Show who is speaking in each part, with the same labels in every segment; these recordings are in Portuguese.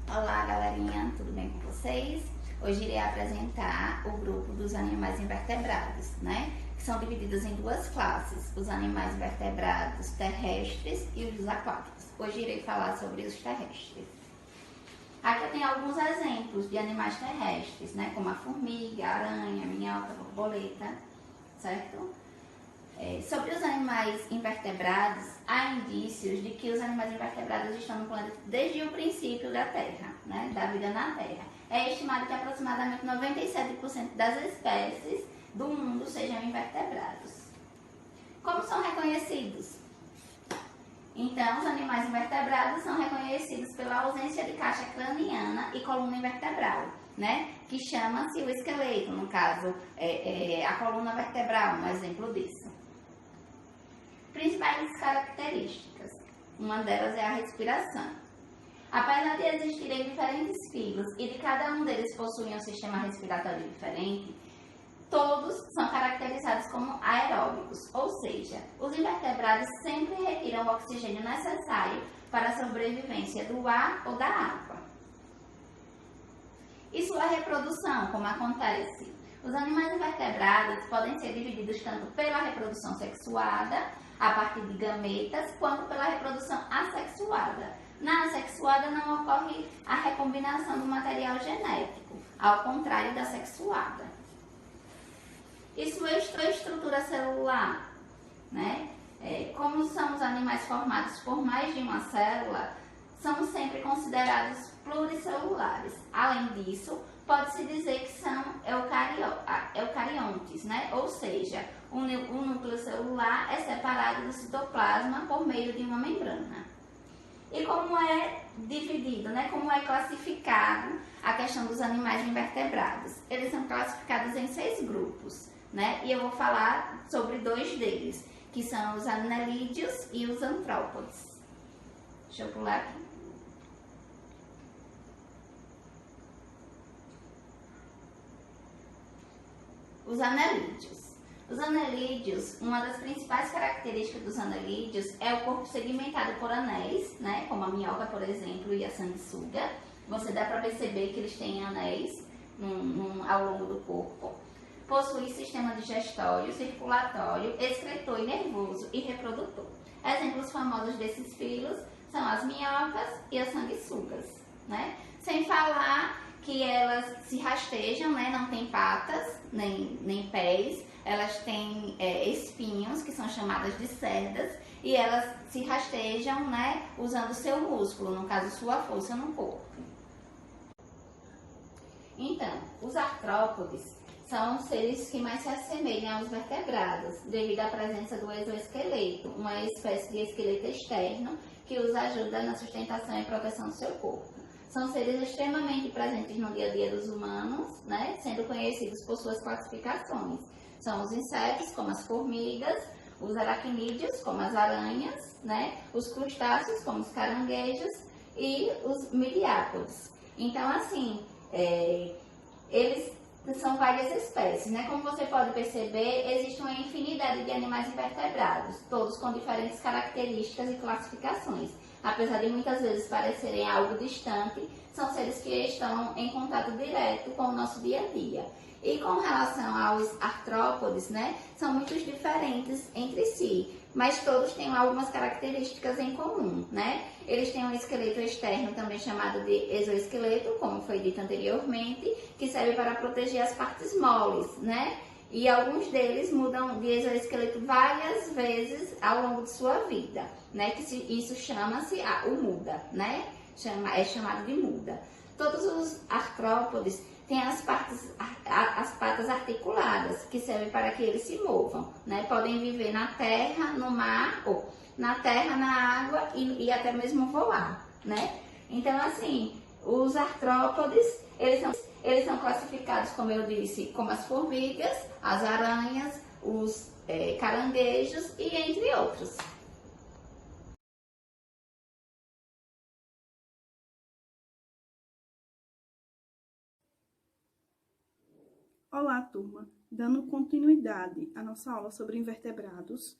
Speaker 1: Olá, galerinha, tudo bem com vocês? Hoje irei apresentar o grupo dos animais invertebrados, né? Que são divididos em duas classes, os animais invertebrados terrestres e os aquáticos. Hoje irei falar sobre os terrestres. Aqui eu tenho alguns exemplos de animais terrestres, né? Como a formiga, a aranha, a minhoca, a borboleta, certo? Sobre os animais invertebrados, há indícios de que os animais invertebrados estão no planeta desde o princípio da Terra, né, da vida na Terra. É estimado que aproximadamente 97% das espécies do mundo sejam invertebrados. Como são reconhecidos? Então, os animais invertebrados são reconhecidos pela ausência de caixa craniana e coluna vertebral, né, que chama-se o esqueleto, no caso, a coluna vertebral, um exemplo disso. Principais características. Uma delas é a respiração. Apesar de existirem diferentes filos e de cada um deles possuir um sistema respiratório diferente, todos são caracterizados como aeróbicos, ou seja, os invertebrados sempre retiram o oxigênio necessário para a sobrevivência do ar ou da água. E sua reprodução, como acontece? Os animais invertebrados podem ser divididos tanto pela reprodução sexuada, a partir de gametas, quanto pela reprodução assexuada. Na assexuada não ocorre a recombinação do material genético, ao contrário da sexuada. E sua estrutura celular, né? Como são os animais formados por mais de uma célula, são sempre considerados pluricelulares. Além disso, pode-se dizer que são eucariontes, né? Ou seja, o núcleo celular é separado do citoplasma por meio de uma membrana. E como é dividido, né? Como é classificado a questão dos animais invertebrados? Eles são classificados em 6 grupos, né? E eu vou falar sobre 2 deles, que são os anelídeos e os antrópodes. Deixa eu pular aqui. Os anelídeos. Os anelídeos, uma das principais características dos anelídeos é o corpo segmentado por anéis, né? Como a minhoca, por exemplo, e a sanguessuga. Você dá para perceber que eles têm anéis ao longo do corpo. Possui sistema digestório, circulatório, excretor e nervoso e reprodutor. Exemplos famosos desses filos são as minhocas e as sanguessugas, né? Sem falar que elas se rastejam, né? Não tem patas, nem pés, elas têm espinhos, que são chamadas de cerdas, e elas se rastejam, né? Usando seu músculo, no caso, sua força no corpo. Então, os artrópodes são seres que mais se assemelham aos vertebrados, devido à presença do exoesqueleto, uma espécie de esqueleto externo que os ajuda na sustentação e proteção do seu corpo. São seres extremamente presentes no dia a dia dos humanos, né, sendo conhecidos por suas classificações. São os insetos, como as formigas, os aracnídeos, como as aranhas, né, os crustáceos, como os caranguejos, e os miliápodes. Então, assim, eles são várias espécies, né? Como você pode perceber, existe uma infinidade de animais invertebrados, todos com diferentes características e classificações. Apesar de muitas vezes parecerem algo distante, são seres que estão em contato direto com o nosso dia a dia. E com relação aos artrópodes, né, são muito diferentes entre si, mas todos têm algumas características em comum, né? Eles têm um esqueleto externo, também chamado de exoesqueleto, como foi dito anteriormente, que serve para proteger as partes moles, né? E alguns deles mudam de exoesqueleto várias vezes ao longo de sua vida, né? Que isso chama-se o muda, né? É chamado de muda. Todos os artrópodes têm as patas articuladas, que servem para que eles se movam, né? Podem viver na terra, no mar, ou na terra, na água e até mesmo voar, né? Então, assim, os artrópodes, eles são classificados, como eu disse, como as formigas, as aranhas, os caranguejos e entre outros.
Speaker 2: Olá, turma! Dando continuidade à nossa aula sobre invertebrados,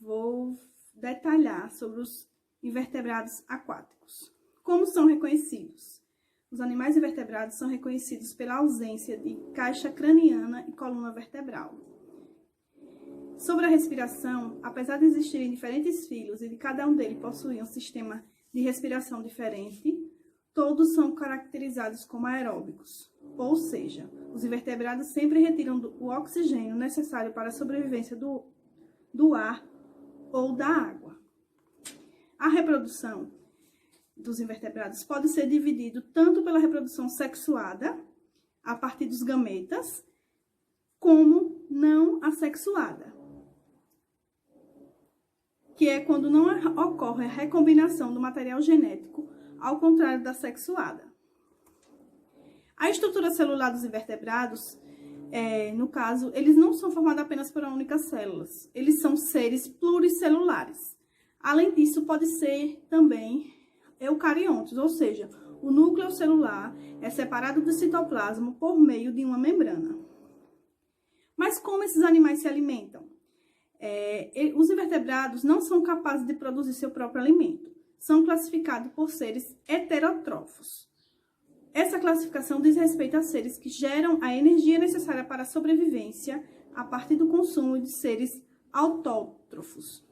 Speaker 2: vou detalhar sobre os invertebrados aquáticos. Como são reconhecidos? os animais invertebrados são reconhecidos pela ausência de caixa craniana e coluna vertebral. Sobre a respiração, apesar de existirem diferentes filos e de cada um deles possuir um sistema de respiração diferente, todos são caracterizados como aeróbicos, ou seja, os invertebrados sempre retiram o oxigênio necessário para a sobrevivência do ar ou da água. A reprodução dos invertebrados pode ser dividido tanto pela reprodução sexuada, a partir dos gametas, como não assexuada, que é quando não ocorre a recombinação do material genético, ao contrário da sexuada. A estrutura celular dos invertebrados, no caso, eles não são formados apenas por uma única célula, eles são seres pluricelulares. Além disso, pode ser também eucariontos, ou seja, o núcleo celular é separado do citoplasma por meio de uma membrana. Mas como esses animais se alimentam? Os invertebrados não são capazes de produzir seu próprio alimento. São classificados por seres heterótrofos. Essa classificação diz respeito a seres que geram a energia necessária para a sobrevivência a partir do consumo de seres autótrofos,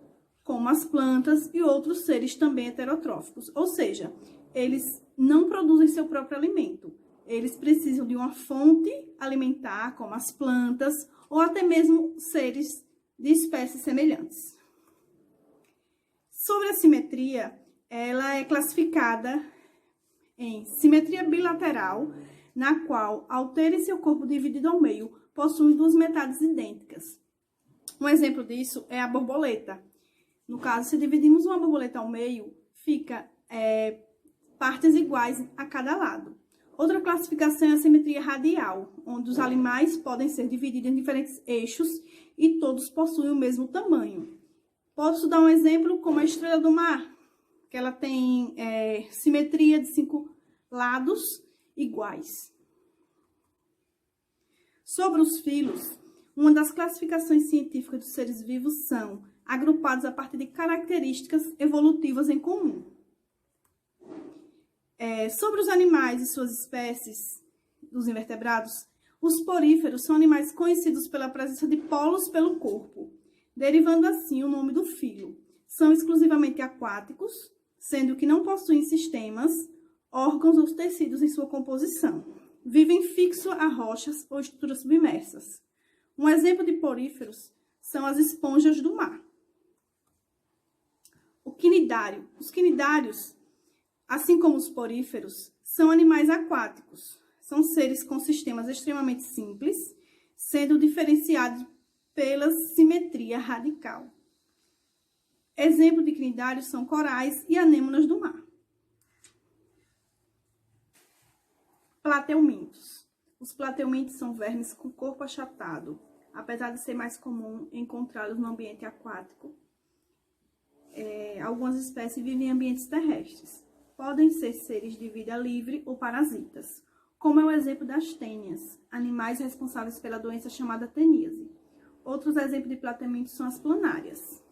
Speaker 2: como as plantas e outros seres também heterotróficos. Ou seja, eles não produzem seu próprio alimento. Eles precisam de uma fonte alimentar, como as plantas, ou até mesmo seres de espécies semelhantes. Sobre a simetria, ela é classificada em simetria bilateral, na qual, ao terem seu corpo dividido ao meio, possuem duas metades idênticas. Um exemplo disso é a borboleta. No caso, se dividimos uma borboleta ao meio, fica partes iguais a cada lado. Outra classificação é a simetria radial, onde os animais podem ser divididos em diferentes eixos e todos possuem o mesmo tamanho. Posso dar um exemplo como a estrela do mar, que ela tem simetria de 5 lados iguais. Sobre os filos, uma das classificações científicas dos seres vivos são agrupados a partir de características evolutivas em comum. Sobre os animais e suas espécies dos invertebrados, os poríferos são animais conhecidos pela presença de polos pelo corpo, derivando assim o nome do filo. São exclusivamente aquáticos, sendo que não possuem sistemas, órgãos ou tecidos em sua composição. Vivem fixo a rochas ou estruturas submersas. Um exemplo de poríferos são as esponjas do mar. O quinidário. Os quinidários, assim como os poríferos, são animais aquáticos. São seres com sistemas extremamente simples, sendo diferenciados pela simetria radical. Exemplo de quinidários são corais e anêmonas do mar. Plateumintos. Os plateumintos são vermes com corpo achatado. Apesar de ser mais comum encontrá-los no ambiente aquático, algumas espécies vivem em ambientes terrestres. Podem ser seres de vida livre ou parasitas, como é o exemplo das tênias, animais responsáveis pela doença chamada teníase. Outros exemplos de plateumintos são as planárias.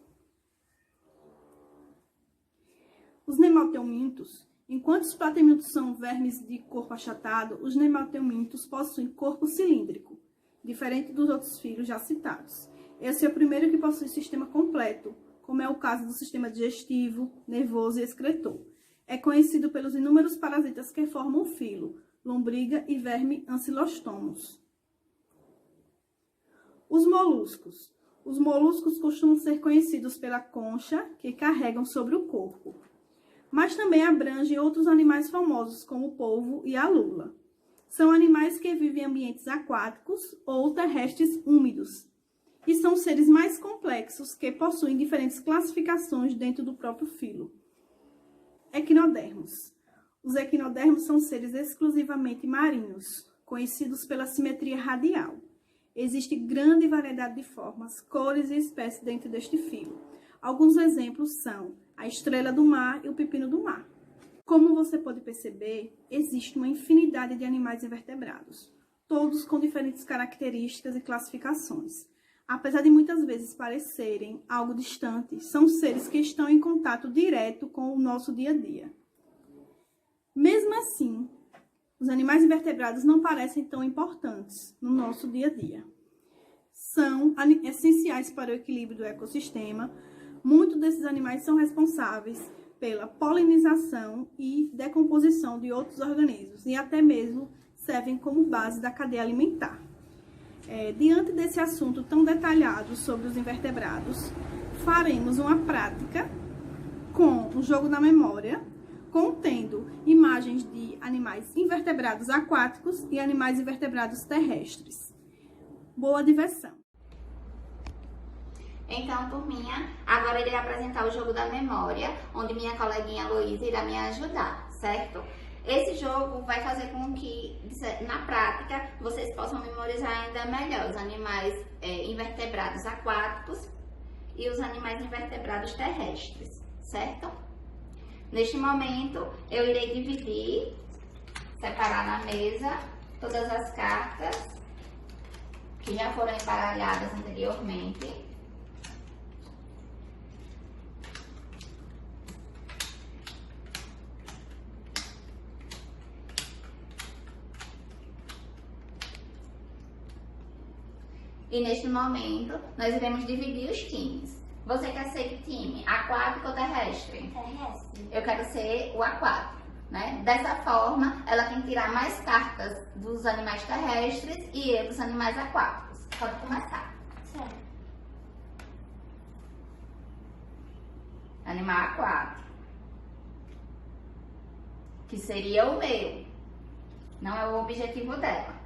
Speaker 2: Os nemateumintos. Enquanto os plateumintos são vermes de corpo achatado, os nemateumintos possuem corpo cilíndrico, diferente dos outros filhos já citados. Esse é o primeiro que possui sistema completo, como é o caso do sistema digestivo, nervoso e excretor. É conhecido pelos inúmeros parasitas que formam o filo, lombriga e verme ancilostomos. Os moluscos. Os moluscos costumam ser conhecidos pela concha que carregam sobre o corpo, mas também abrangem outros animais famosos, como o polvo e a lula. São animais que vivem em ambientes aquáticos ou terrestres úmidos, e são seres mais complexos que possuem diferentes classificações dentro do próprio filo. Equinodermos. Os equinodermos são seres exclusivamente marinhos, conhecidos pela simetria radial. Existe grande variedade de formas, cores e espécies dentro deste filo. Alguns exemplos são a estrela do mar e o pepino do mar. Como você pode perceber, existe uma infinidade de animais invertebrados, todos com diferentes características e classificações. Apesar de muitas vezes parecerem algo distantes, são seres que estão em contato direto com o nosso dia a dia. Mesmo assim, os animais invertebrados não parecem tão importantes no nosso dia a dia. São essenciais para o equilíbrio do ecossistema. Muitos desses animais são responsáveis pela polinização e decomposição de outros organismos e até mesmo servem como base da cadeia alimentar. Diante desse assunto tão detalhado sobre os invertebrados, faremos uma prática com o jogo da memória, contendo imagens de animais invertebrados aquáticos e animais invertebrados terrestres. Boa diversão!
Speaker 1: Então, turminha, agora eu irei apresentar o jogo da memória, onde minha coleguinha Luísa irá me ajudar, certo? Esse jogo vai fazer com que, na prática, vocês possam memorizar ainda melhor os animais invertebrados aquáticos e os animais invertebrados terrestres, certo? Neste momento, eu irei dividir, separar na mesa todas as cartas que já foram embaralhadas anteriormente. E neste momento, nós iremos dividir os times. Você quer ser que time? Aquático ou terrestre?
Speaker 3: Terrestre.
Speaker 1: Eu quero ser o aquático, né? Dessa forma, ela tem que tirar mais cartas dos animais terrestres e eu dos animais aquáticos. Pode começar.
Speaker 3: Certo.
Speaker 1: Animal aquático. Que seria o meu. Não é o objetivo dela.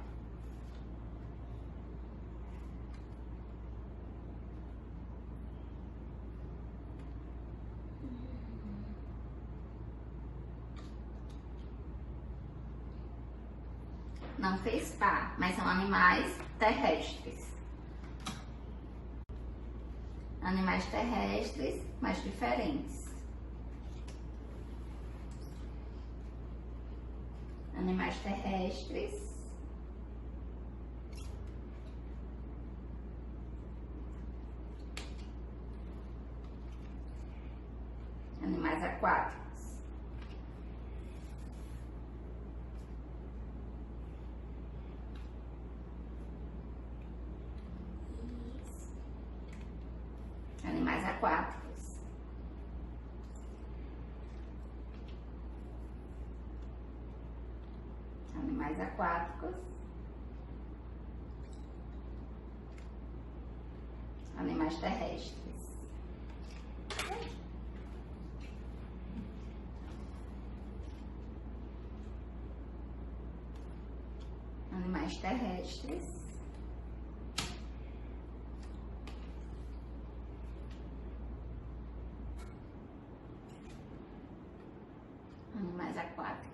Speaker 1: Não fez par, mas são animais terrestres. Animais terrestres, mas diferentes. Animais terrestres. Animais aquáticos. Animais aquáticos. Animais aquáticos. Animais terrestres. Animais terrestres. Animais aquáticos.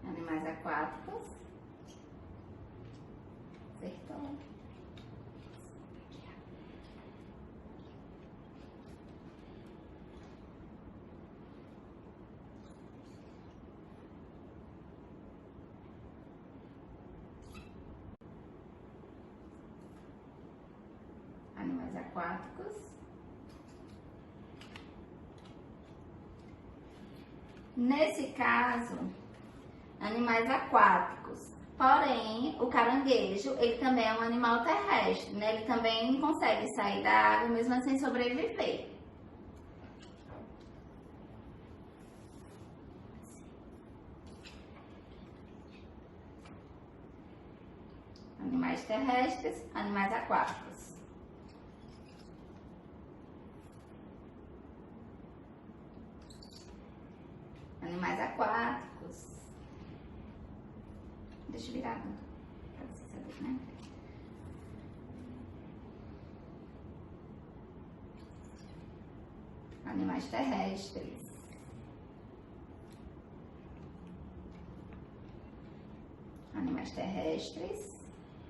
Speaker 1: Animais aquáticos. Acertou. Animais aquáticos. Nesse caso, animais aquáticos. Porém, o caranguejo, ele também é um animal terrestre, né? Ele também consegue sair da água mesmo assim sobreviver. Animais terrestres, animais aquáticos. Animais aquáticos. Deixa eu virar para você saber, né? Animais terrestres. Animais terrestres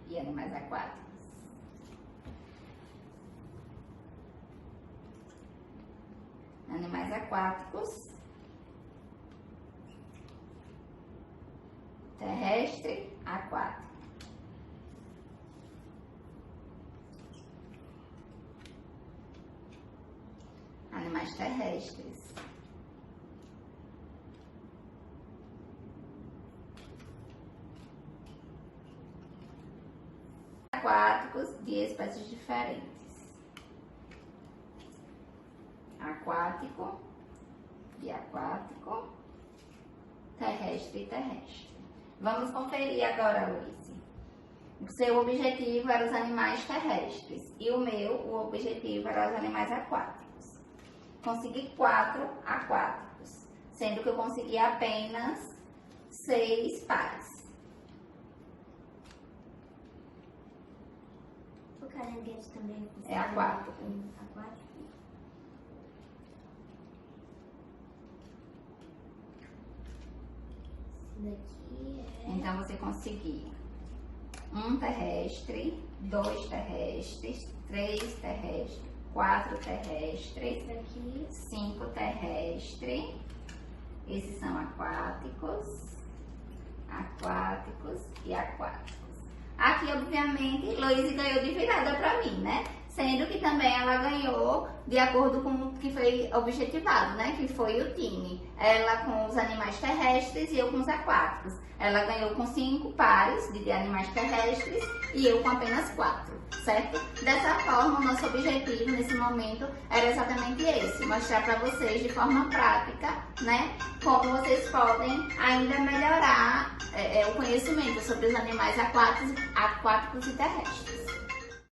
Speaker 1: e animais aquáticos. Animais aquáticos. Terrestre, aquático. Animais terrestres. aquáticos de espécies diferentes. Aquático e aquático, terrestre e terrestre. Vamos conferir agora, Luiz. O seu objetivo era os animais terrestres e o meu, o objetivo era os animais aquáticos. Consegui 4 aquáticos, sendo que eu consegui apenas 6 pares.
Speaker 3: O caranguejo também
Speaker 1: É aquático.
Speaker 3: Aquático. Esse daqui é...
Speaker 1: Então, você conseguiu 1 terrestre, 2 terrestres, 3 terrestres, 4 terrestres,
Speaker 3: Esse daqui...
Speaker 1: 5 terrestres. Esses são aquáticos, aquáticos e aquáticos. Aqui, obviamente, Luísa ganhou de virada pra mim, né? Sendo que também ela ganhou de acordo com o que foi objetivado, né? Que foi o time. Ela com os animais terrestres e eu com os aquáticos. Ela ganhou com 5 pares de animais terrestres e eu com apenas 4, certo? Dessa forma, o nosso objetivo nesse momento era exatamente esse. Mostrar para vocês de forma prática, né? Como vocês podem ainda melhorar o conhecimento sobre os animais aquáticos e terrestres.